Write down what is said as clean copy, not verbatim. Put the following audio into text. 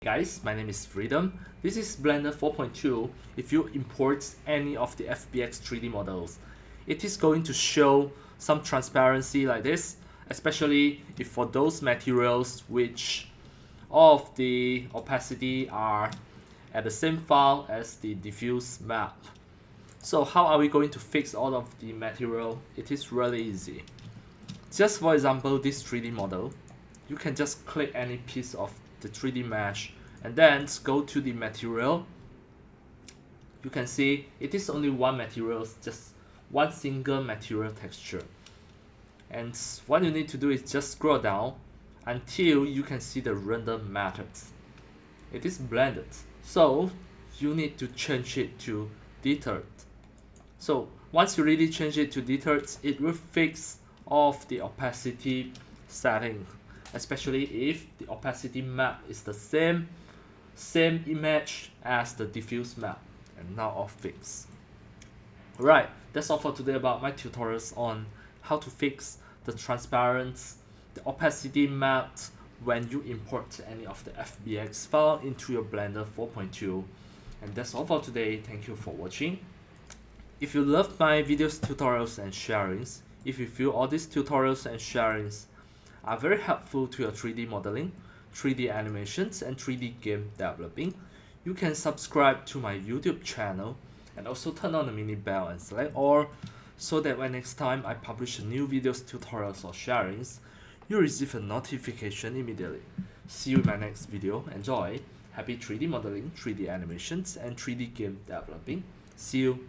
Guys, my name is Freedom. This is Blender 4.2. If you import any of the FBX 3D models, it is going to show some transparency like this, especially if for those materials which all of the opacity are at the same file as the diffuse map. So how are we going to fix all of the material? It is really easy. Just for example, this 3D model, you can just click any piece of the 3D mesh and then go to the material. You can see it is only one material, just one single material texture. And what you need to do is just scroll down until you can see the render methods. It is blended, so you need to change it to Dither. So once you really change it to Dither, it will fix all of the opacity setting, especially if the opacity map is the same image as the diffuse map, and now all fixed. Alright, that's all for today about my tutorials on how to fix the opacity map when you import any of the FBX file into your Blender 4.2. And that's all for today. Thank you for watching. If you love my videos, tutorials and sharings, if you feel all these tutorials and sharings are very helpful to your 3D modeling, 3D animations and 3D game developing, you can subscribe to my YouTube channel and also turn on the mini bell and select all, so that when next time I publish a new videos, tutorials or sharings, you receive a notification immediately. See you in my next video. Enjoy. Happy 3D modeling, 3D animations and 3D game developing. See you.